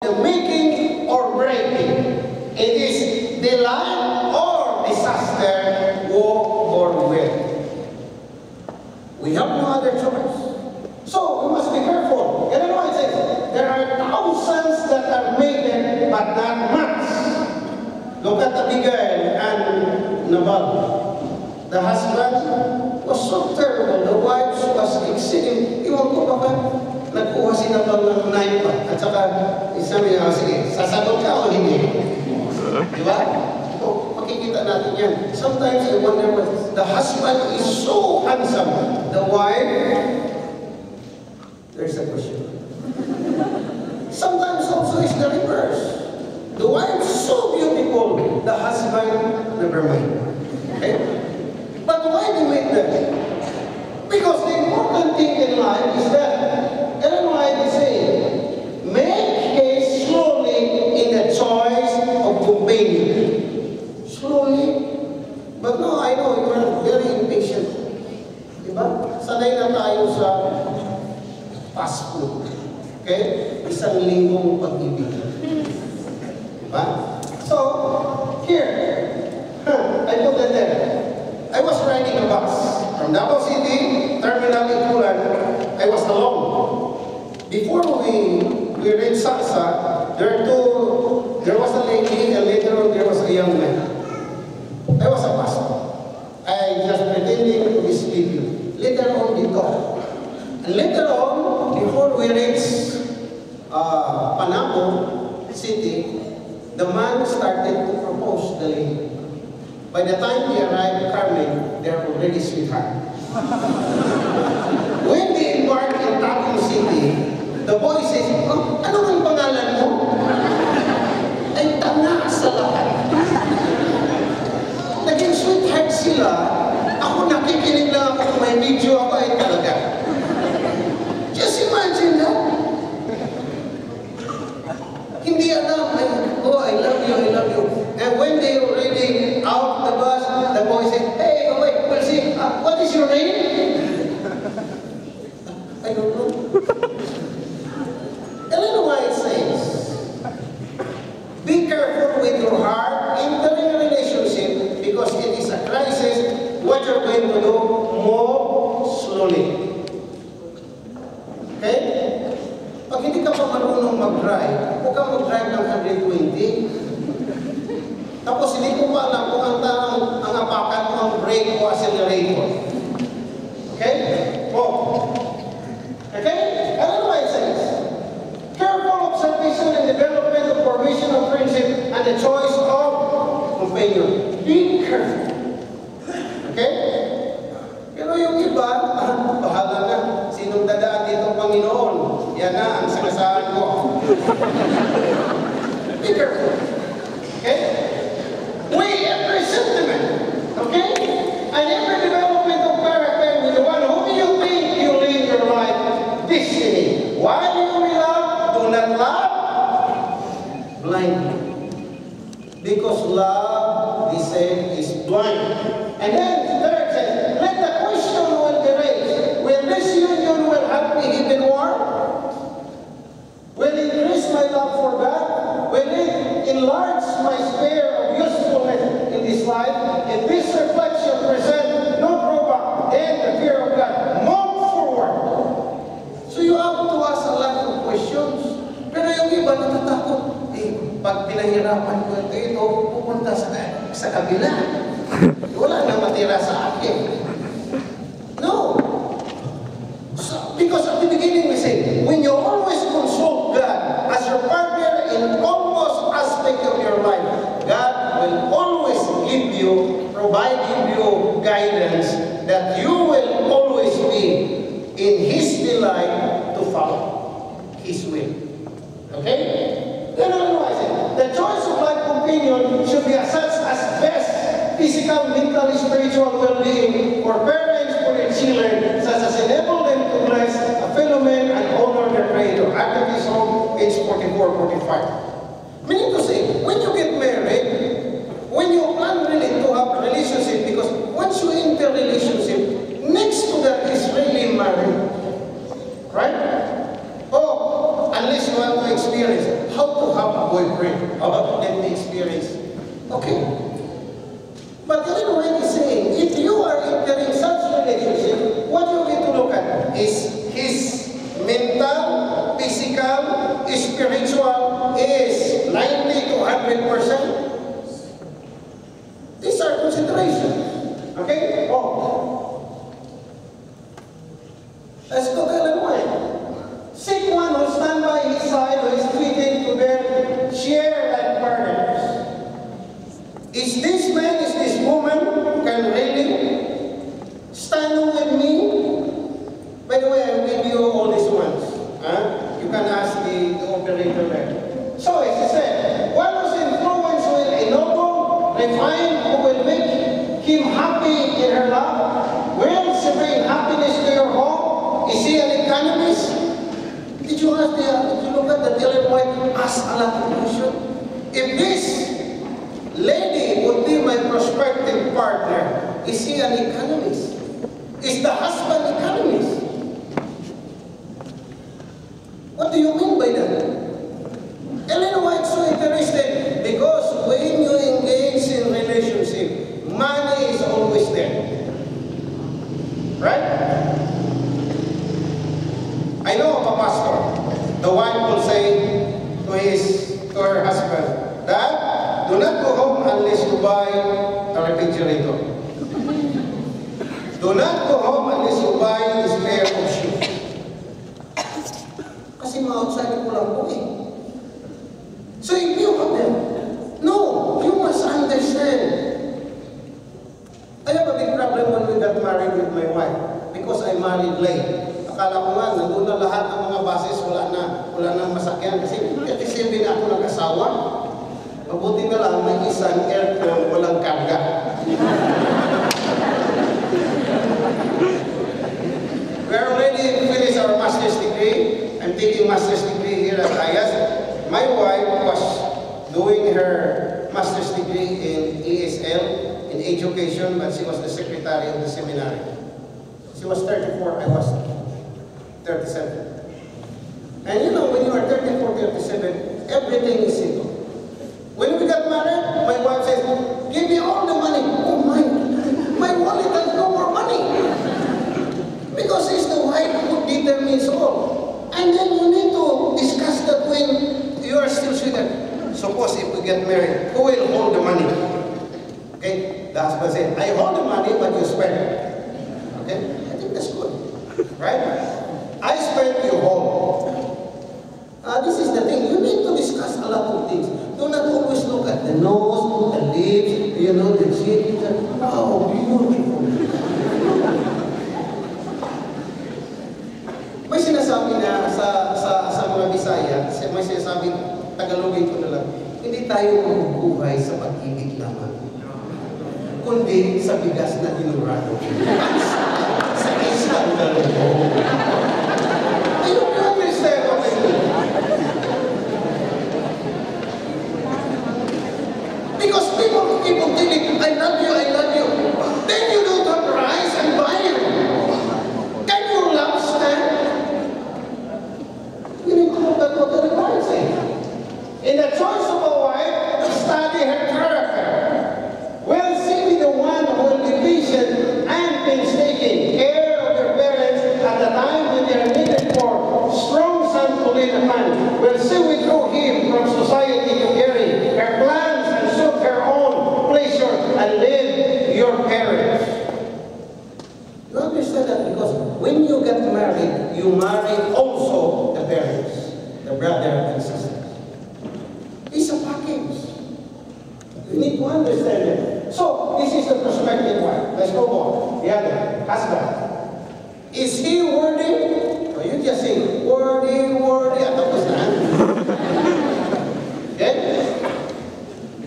the making or breaking. It is delight or disaster, woe or will. We have no other choice. So we must be careful. And I know it says, there are thousands that are maiden, but not much. Look at Abigail and Nabal. The husband was so terrible. The wife was exceeding. Iwan ko ba nagkuha si Nabal ng knife pa. At saka, sabi niya, sige, sasagot ka o hindi? Di ba? So, makikita natin yan. Sometimes I wonder, the husband is so handsome. The wife, there's a question. Sometimes also it's the reverse. The wife is so beautiful, the husband, never mind. Okay? But why do we make that? Because the important thing in life is that, Ellen White is saying, make haste slowly in the choice of companion. Slowly. But no, I know you are very impatient. Diba? Sanay na tayo sa fast food. Okay? Isang linggong pag-ibig. Diba? So, here, I put that there. I was riding a bus from Davao City, Terminal Ikulan. I was alone. Before we reached Saksa, there was a lady, and later on there was a young man. I was a pastor. I just pretending to be sleeping. Later on, they talked. And later on, before we reached Panabo City, the man started to propose the lady. By the time they arrived at Carmen, they are already sweetheart. When they embarked in Taco City, the boy says, oh, ano ang pangalan mo? Ay, tanga sa lahat. Naging sweetheart sila. Ako nakikinig lang ako kung may video ako ay talaga. Just imagine that. Hindi alam, oh, I love you, I love you. And when they already out the bus, the boy said, hey, wait, we'll see. What is your name? I don't know. Ellen White says, be careful with your heart entering a relationship because it is a crisis. What you're going to do, move slowly. Okay? Pag hindi ka pa marunong mag-drive, huwag kang mag-drive ng 120. Tapos hindi ko pa alam kung ang apakan mo ang brake o accelerator. Okay? Oh. Okay? I don't know what it says. Careful observation and development of formation of friendship and the choice of companion. Be careful. Okay? Pero yung iba, bahala na. Sinong dadaan dito Panginoon? Yan na ang sinasahan ko. Be careful. Okay? Weigh every sentiment. Okay? And every development of character with the one whom you think you live your life destiny. Why do you love? Do not love blindly. Because love, he said, is blind. And then third says, let the question will be raised. Will this union will help me hidden war? Will it increase my love for God? Will it enlarge my sphere of usefulness in this life? If this reflection presents no drawback, then the fear of God move forward. So you have to ask a lot of questions. Pero yung iba natatakot. Pag pinahirapan ko ito, pupunta sa kabila. Wala na matira sa akin. No. So, because at the beginning we say, when you always consult God as your partner in almost aspect of your life, God will always give you, provide you guidance that you will always be in His delight to follow His will. Okay? Then I say, the choice of life companion should be such as best physical, mental, spiritual well-being for parents, for their children, such as enable them to bless a fellow man and honor their Creator. After this home, age 44, 45. Meaning to say, when you get married, when you plan really to have a relationship, because once you enter a relationship, next to that is really married. Right? Oh, unless you want to experience how to boyfriend. How about let me experience? Okay. But Ellen White is saying, if you are entering such relationship, what you need to look at is his mental, physical, spiritual is 90 to 100%. These are considerations. Okay? Oh. Let's go to Ellen White. Seek one who stand by his side, who is fitted to bear share like partners. Is this man, is this woman can really stand with me? By the way, I will give you all these ones. Huh? You can ask the operator there. So, as I said, one whose influence will ennoble, refine, who will make him happy in her love, will she bring happiness to your home? Is he an economist? Did you ask did you look at the Ellen White ask a lot of questions? If this lady would be my prospective partner, is he an economist? Is the husband economist? What do you mean by that? Ellen White is so interested because when you engage in relationship, money is always there. Right? I know of a pastor. The wife will say to her husband, Dad, do not go home unless you buy a refrigerator. Do not go home unless you buy this pair of shoes. Kasi ma-outside ko lang po eh. So if you have them, no, you must understand. I have a big problem when we got married with my wife because I married late. Akala ko nga, nandun na lahat ng mga bases, wala na masakyan kasi 37 na ako nag-asawa. Mabuti na lang may isang aircon, walang karga. We are already finished our master's degree. I'm taking master's degree here at IAS. My wife was doing her master's degree in ESL, in education, but she was the secretary of the seminary. She was 34, I was 37. And you know, when you are 34, 37, everything is simple. When we got married, my wife says, give me all the money. Oh my wallet has no more money. Because it's the wife who determines all. And then you need to discuss that when you are still single. Suppose if we get married, who will hold the money? Okay? The husband said, I hold the money, but you spend it. Okay? I think that's good. Right? I spend, you hold. This is the thing. You need to discuss a lot of things. Do not always look at the nose, the lips, you know, the chin. Wow, beautiful. May sinasabi na sa mga Bisaya, may sinasabi, Tagalogin ko na lang, hindi tayo mabubuhay sa pag-ibig lamang, kundi sa bigas na dinurado. Sa isang dalawang. I don't understand what I mean. Because people keep on telling, I love you, I love you. Then you don't have rice and buy it. Can you love stand? You need to look at what the Bible says. In the choice of a wife, study her character. Will she be the one who will be patient and painstaking, care of their parents at the time when they are needed for strong son to lead a man? Will she withdraw him from society to carry her plans and suit her own pleasure and live your parents? You understand that? Because when you get married, you marry also the parents, the brother and sister. It's a package. You need to understand it. So, this is the prospective wife. Let's go on. The other, husband. Is he worthy? Or you just say, worthy, worthy. Tapos na. Okay?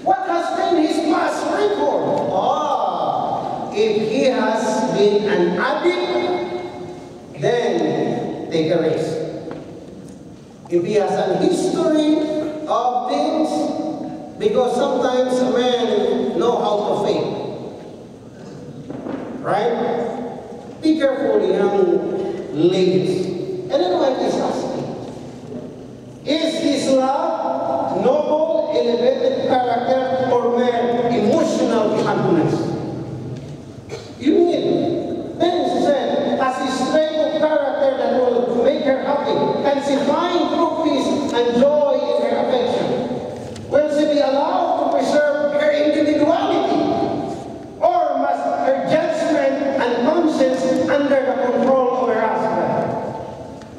What has been his past record? If he has been an addict, then take a risk. If he has a history of things, because sometimes a man know how to fake. Right? Be careful, young ladies. And then what is asking? Is his love noble? elevated character or mere emotional happiness. You need. Then she said, as a strength of character that will make her happy, can she find true peace and joy in her affection? Will she be allowed to preserve her individuality? Or must her judgment and conscience under the control of her husband?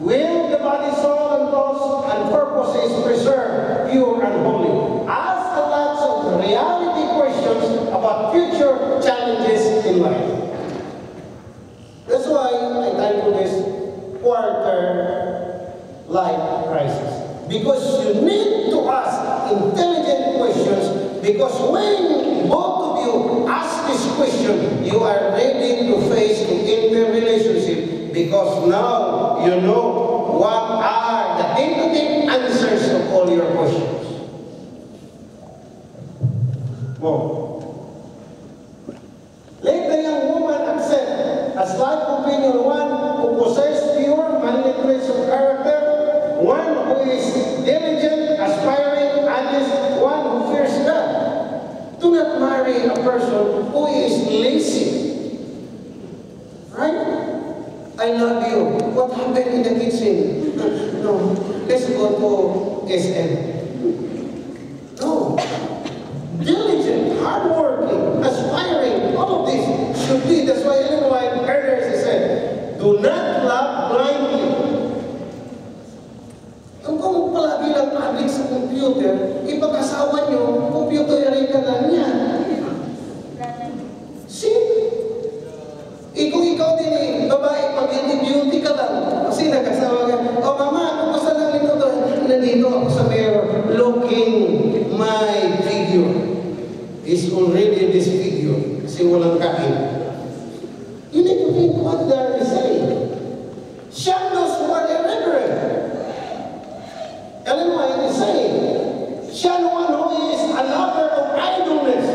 Will the body, soul, and thoughts and purposes preserved pure and holy? Ask a lot of reality questions about future challenges in life. That's why I title this quarter life crisis. Because you need to ask intelligent questions, because when both of you ask this question, you are ready to face the interrelationship, because now you know what are the tentative answers of all your questions. Whoa. Let the young woman accept as life companion one who possesses pure, manly traits of character, one who is diligent, aspiring, honest, one who fears God. Do not marry a person who is lazy. Right? I love you. What happened in the kitchen? No. Let's go to SM. No. Diligent, hardworking, aspiring, all of this should be. That's why Ellen White earlier she said, do not love blindly. Kung palagi lang addict sa computer, ipag-asawa nyo, computer ka lang yan. See? Kung ikaw din eh, babae, pag hindi beauty ka lang, kasi nag-asawa ka, oh mama, kung saan lang nito doon, nandito ako sa mirror, looking my figure is already this figure, kasi walang kain. You need to think what they are saying. Shadows were irreverent. Ellen White is saying, shun one who is a lover of idleness.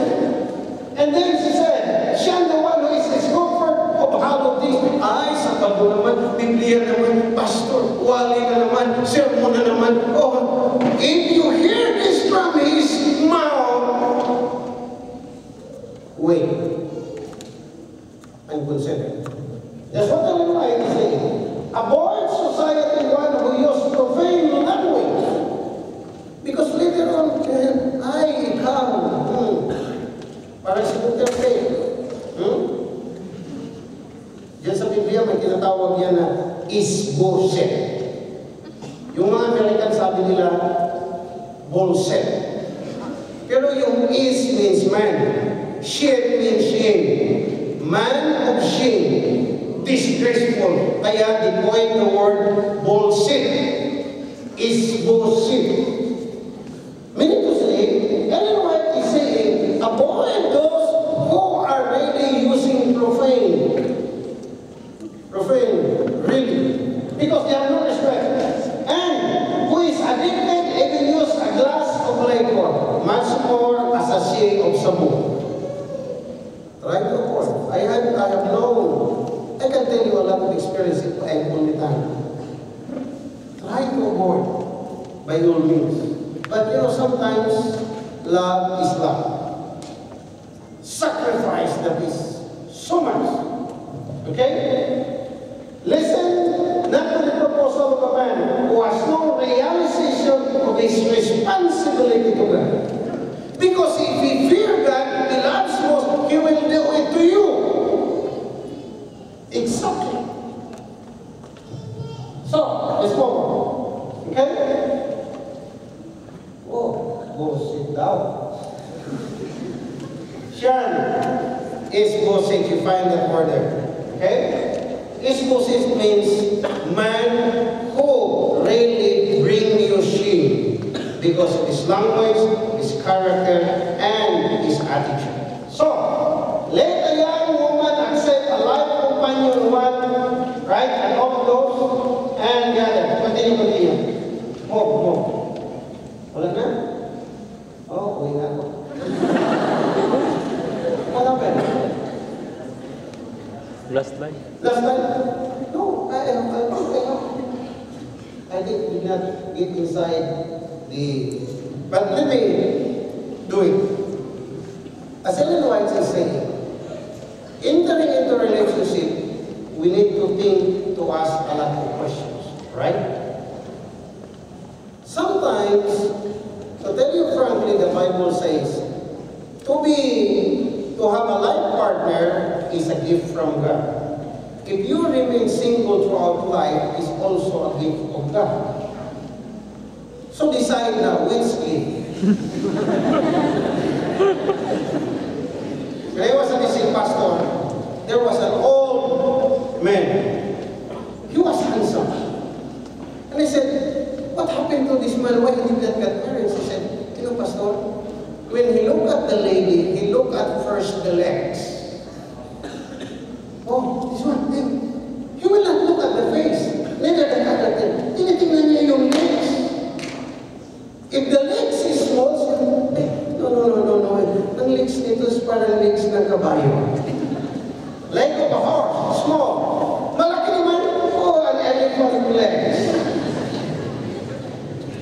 And then she said, shun the one who is discomfort of hollow things. Ay, sapat mo naman, Biblia naman, pastor, wali na naman, sermon na naman. Oh, if you hear this from his mouth, wait, and consider. That's what Ellen White is saying. Avoid society one who use profane language. Because later on, ay, ikaw, para sa Duterte. Diyan sa Biblia, may tinatawag yan na Is-Boset. Yung mga American sabi nila, Bolset. Pero yung is means man. Shed means shame. Man of shame. Disgraceful. Kaya they coined the word Bolset. Is-Boset. Meaning to say, Ellen White is saying, avoid those who are really using profane. Profane, really. Because they have no respect. And who is addicted, even use a glass of liquor, much more as a shade of sabon. Try to avoid. I have known, I can tell you a lot of experience if I only time. Try to avoid by all means. But you know, sometimes love is love. Sacrifice that is so much. Okay? Listen not to the proposal of a man who has no realization of his responsibility to God. Because if he fears God, he loves most, he will do it to you. Exactly. So, let's go on. Okay? Oh, go sit down. Shun is-boset, you find that word there. Okay? Is-boset means man who really bring you shame because of his language, his character, and his attitude. So, let a young woman accept a life companion one, right? And all of those, and the other. Continue. Move. Wala na? Oh, uwi na ako. What happened? Last line. Last time? No, I did not get inside the But let me do it. As Ellen White is saying, entering into a relationship, we need to think, to ask a lot of questions, right? Sometimes, to tell you frankly, the Bible says, to have a life partner is a gift from God. If you remain single throughout life, is also a gift of God. So decide now, which gift? When I was a visiting pastor, there was an old man. He was handsome. And I said, what happened to this man? Why did he not get married? He said, you know, pastor, when he looked at the lady, he looked at first the legs. Oh, this one, he will not look at the face. Neither the other thing. Tinitingnan niya yung legs. If the legs is small, no. Ang legs nito is parang legs ng kabayo. Leg of a horse, small. Malaki naman, an elephant legs.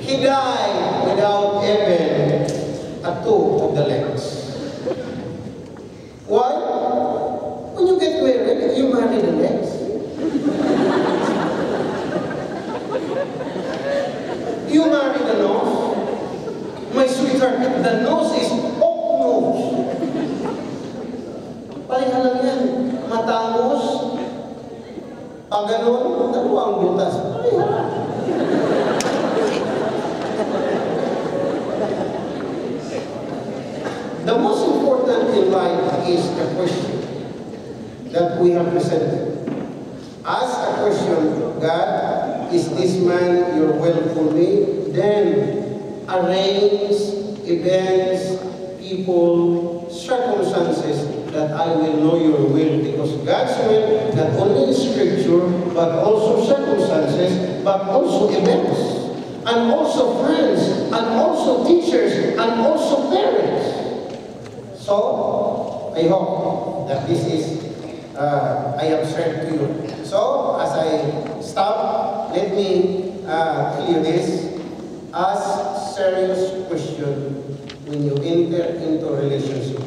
He died without even a two of the legs. Why? When you get married, you marry the legs. You marry the nose. My sweetheart, the nose is oak nose. Pareha lang yan. Matangos. Pag ganun, dalawa ang butas. Pareha. The most important in life is the question that we have presented. Ask a question, God, is this man your will for me? Then arrange events, people, circumstances that I will know your will. Because God's will, not only in Scripture, but also circumstances, but also events, and also friends, and also teachers, and also parents. So, I hope that this is, I have shared to you. So, as I stop, let me tell you this. Ask serious question when you enter into a relationship.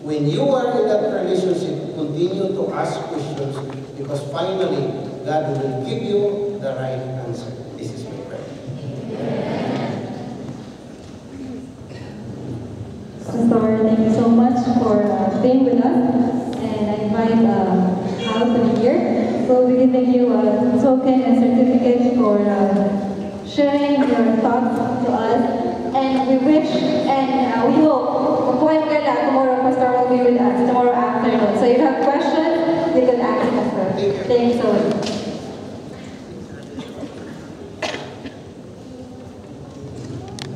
When you are in that relationship, continue to ask questions because finally, God will give you the right answer. This is my prayer. Pastor, thank you so much for being with us. And I invite Hal to be here. So we give you a token and certificate for sharing your thoughts to us. And we wish and we hope tomorrow Pastor will be with us tomorrow afternoon. So if you have questions, you can ask Pastor. Thank you so much.